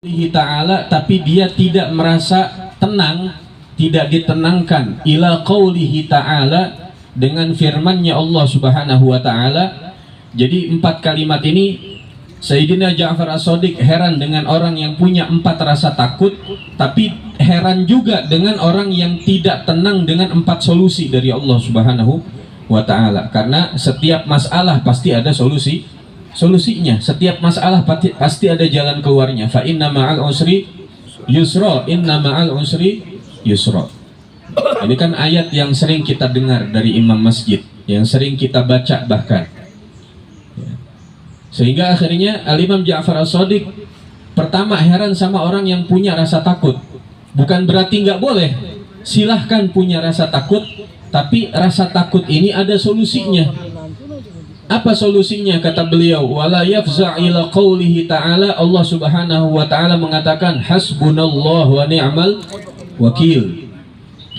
Ta'ala, tapi dia tidak merasa tenang, tidak ditenangkan ila qaulihi ta'ala, dengan firman-Nya Allah Subhanahu wa taala. Jadi 4 kalimat ini Sayyidina Ja'far As-Shadiq heran dengan orang yang punya 4 rasa takut, tapi heran juga dengan orang yang tidak tenang dengan 4 solusi dari Allah Subhanahu wa taala. Karena setiap masalah pasti ada solusinya, setiap masalah pasti ada jalan keluarnya. Fa inna ma'al usri yusra, inna ma'al usri yusra. Ini kan ayat yang sering kita dengar dari imam masjid, yang sering kita baca bahkan. Sehingga akhirnya Al-Imam Ja'far As-Shadiq pertama heran sama orang yang punya rasa takut. Bukan berarti nggak boleh, silahkan punya rasa takut, tapi rasa takut ini ada solusinya. Apa solusinya? Kata beliau, wala yafza' ila qaulihi ta'ala, Allah Subhanahu wa taala mengatakan hasbunallahu wa ni'mal wakil.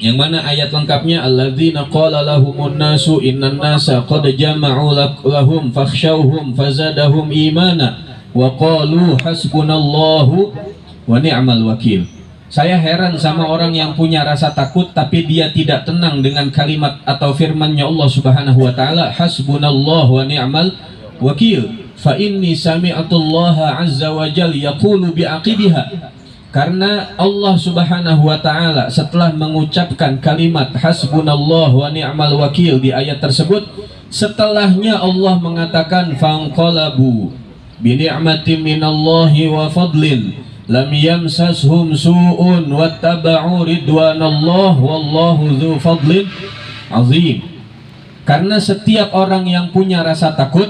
Yang mana ayat lengkapnya, alladzina qala lahumun nasu innan nasa qad jama'u lahum fakhshawhum fazadahum imana wa qalu hasbunallahu wa ni'mal wakil. Saya heran sama orang yang punya rasa takut tapi dia tidak tenang dengan kalimat atau firman-Nya Allah Subhanahu wa taala, hasbunallahu wa ni'mal wakil. Fa inni sami'atullaha azza wa jalla yaqulu bi'aqibiha. Karena Allah Subhanahu wa taala setelah mengucapkan kalimat hasbunallahu wa ni'mal wakil di ayat tersebut, setelahnya Allah mengatakan fanqalabu bi ni'matin minallahi wa fadlin lam yamsashum su'un wattaba'u ridwanallah wallahu dzu fadlin azim. Karena setiap orang yang punya rasa takut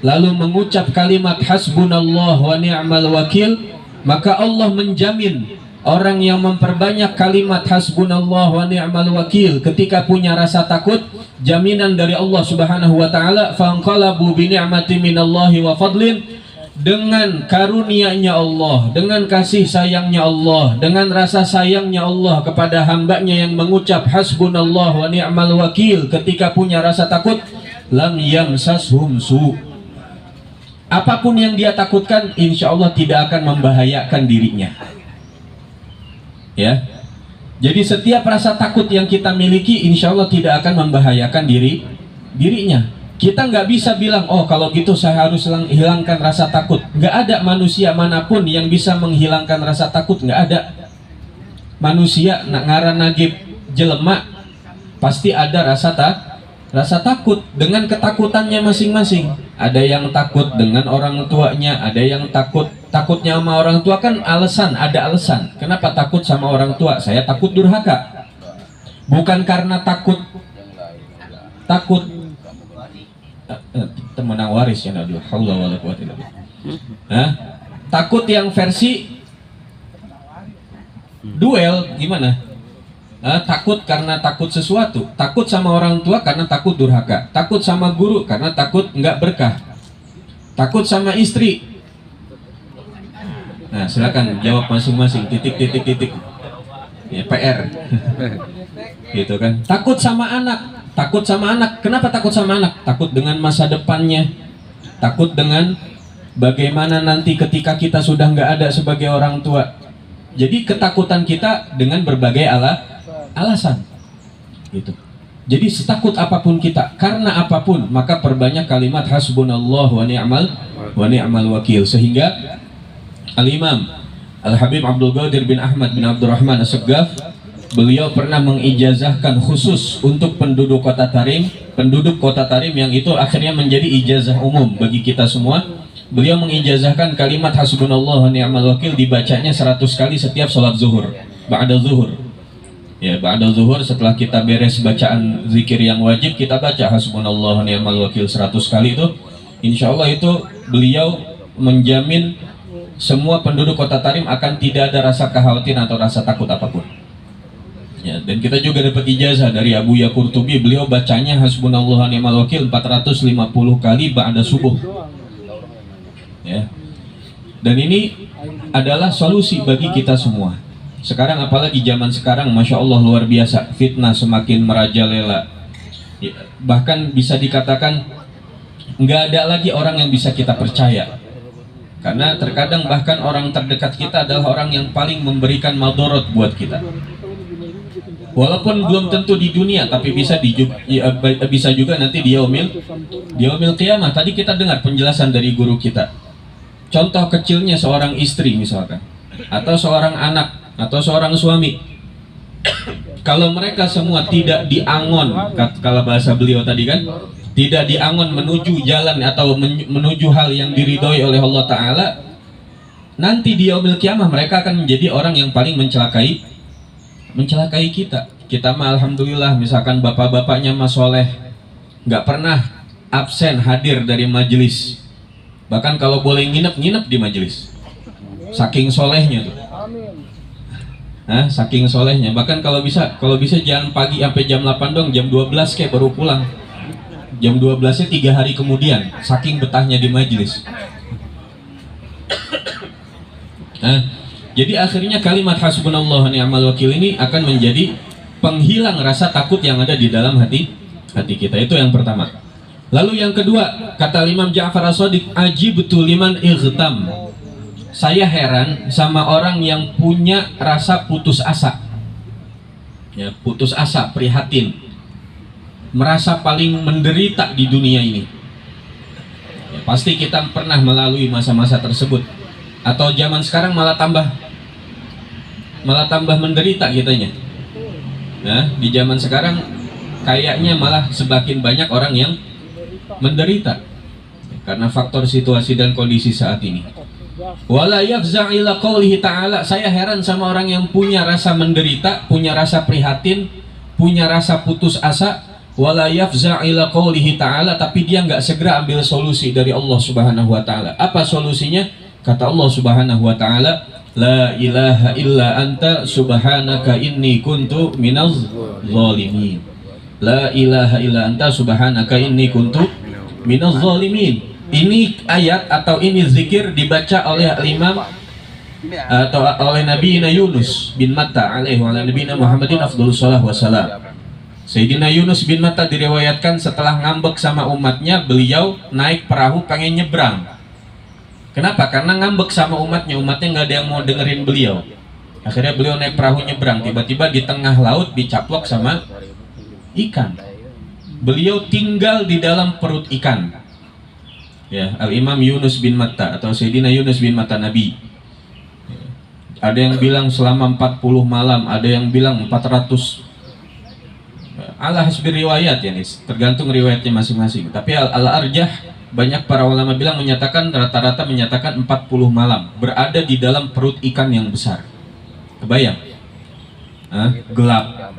lalu mengucap kalimat hasbunallah wa ni'mal wakil, maka Allah menjamin orang yang memperbanyak kalimat hasbunallah wa ni'mal wakil ketika punya rasa takut, jaminan dari Allah Subhanahu wa taala, fanqalabu bi ni'matin minallahi wa fadlin, dengan karunia-Nya Allah, dengan kasih sayangnya Allah, dengan rasa sayangnya Allah kepada hambanya yang mengucap hasbunallah wa ni'mal wakil ketika punya rasa takut, lam yamsashum su. Apapun yang dia takutkan, insya Allah tidak akan membahayakan dirinya. Ya, jadi setiap rasa takut yang kita miliki, insya Allah tidak akan membahayakan dirinya. Kita nggak bisa bilang, oh kalau gitu saya harus hilangkan rasa takut. Nggak ada manusia manapun yang bisa menghilangkan rasa takut, nggak ada. Manusia ngaran nagib jelema pasti ada rasa takut dengan ketakutannya masing-masing. Ada yang takut dengan orang tuanya, ada yang takutnya sama orang tua kan ada alasan. Kenapa takut sama orang tua? Saya takut durhaka. Bukan karena takut temenang waris ya, nabi haula wala quwwata illa billah. Takut yang versi duel gimana? Takut karena takut sesuatu, takut sama orang tua karena takut durhaka, takut sama guru karena takut nggak berkah, takut sama istri. Nah, silakan jawab masing-masing, titik ya, PR. Gitu kan. Takut sama anak. Kenapa takut sama anak? Takut dengan masa depannya, takut dengan bagaimana nanti ketika kita sudah nggak ada sebagai orang tua. Jadi ketakutan kita dengan berbagai alasan gitu. Jadi setakut apapun kita, karena apapun, maka perbanyak kalimat hasbunallah wa ni'mal wakil. Sehingga Al-Imam Al-Habib Abdul Qadir bin Ahmad bin Abdurrahman As-Saggaf, beliau pernah mengijazahkan khusus untuk penduduk kota Tarim yang itu akhirnya menjadi ijazah umum bagi kita semua. Beliau mengijazahkan kalimat hasbunallah wa ni'mal wakil dibacanya 100 kali setiap sholat zuhur, ba'da zuhur. Ya, ba'da zuhur setelah kita beres bacaan zikir yang wajib, kita baca hasbunallah wa ni'mal wakil 100 kali itu. Insya Allah itu beliau menjamin semua penduduk kota Tarim akan tidak ada rasa kekhawatiran atau rasa takut apapun. Ya, dan kita juga dapat ijazah dari Abu Ya Qurtubi, beliau bacanya hasbunallah wa ni'mal wakil 450 kali ba'da subuh. Ya. Dan ini adalah solusi bagi kita semua. Sekarang apalagi zaman sekarang, masya Allah luar biasa, fitnah semakin merajalela. Ya, bahkan bisa dikatakan nggak ada lagi orang yang bisa kita percaya. Karena terkadang bahkan orang terdekat kita adalah orang yang paling memberikan madorot buat kita. Walaupun belum tentu di dunia, tapi bisa juga nanti di yaumil qiyamah. Tadi kita dengar penjelasan dari guru kita. Contoh kecilnya seorang istri misalkan, atau seorang anak, atau seorang suami. Kalau mereka semua tidak diangon, kalau bahasa beliau tadi kan, tidak diangon menuju jalan atau menuju hal yang diridhoi oleh Allah Ta'ala, nanti di yaumil qiyamah mereka akan menjadi orang yang paling mencelakai kita. Kita mah alhamdulillah, misalkan bapak-bapaknya mas soleh, nggak pernah absen hadir dari majelis. Bahkan kalau boleh nginep di majelis, saking solehnya tuh. Saking solehnya. Bahkan kalau bisa jangan pagi sampai jam 8 dong, jam 12 kayak baru pulang. Jam 12-nya 3 hari kemudian, saking betahnya di majelis. Jadi akhirnya kalimat hasbunallah wa ni'mal wakil ini akan menjadi penghilang rasa takut yang ada di dalam hati kita. Itu yang pertama. Lalu yang kedua, kata Imam Ja'far As-Shadiq, ajibtu liman ightam. Saya heran sama orang yang punya rasa putus asa. Ya, putus asa, prihatin. Merasa paling menderita di dunia ini. Ya, pasti kita pernah melalui masa-masa tersebut. Atau zaman sekarang malah tambah menderita kitanya. Nah, di zaman sekarang kayaknya malah semakin banyak orang yang menderita karena faktor situasi dan kondisi saat ini. Wala yafza' ila qaulihi ta'ala. Saya heran sama orang yang punya rasa menderita, punya rasa prihatin, punya rasa putus asa. Wala yafza' ila qaulihi ta'ala, tapi dia nggak segera ambil solusi dari Allah Subhanahu wa taala. Apa solusinya? Kata Allah Subhanahu wa taala, la ilaha illa anta subhanaka inni kuntu minaz zalimin. La ilaha illa anta subhanaka inni kuntu minaz zalimin. Ini ayat atau ini zikir dibaca oleh Imam atau oleh Nabi Yunus bin Matta alaihi wa nabiyina Muhammadin afdhalus shalah wassalam. Sayyidina Yunus bin Matta diriwayatkan setelah ngambek sama umatnya, beliau naik perahu pengen nyebrang. Kenapa? Karena ngambek sama umatnya nggak ada yang mau dengerin beliau. Akhirnya beliau naik perahu nyebrang, tiba-tiba di tengah laut dicaplok sama ikan. Beliau tinggal di dalam perut ikan. Ya, Al-Imam Yunus bin Matta atau Sayyidina Yunus bin Matta Nabi. Ada yang bilang selama 40 malam, ada yang bilang 400. Ala hasbi riwayat ya nih, tergantung riwayatnya masing-masing. Tapi al-arjah, banyak para ulama bilang menyatakan rata-rata menyatakan 40 malam berada di dalam perut ikan yang besar. Kebayang? Gelap,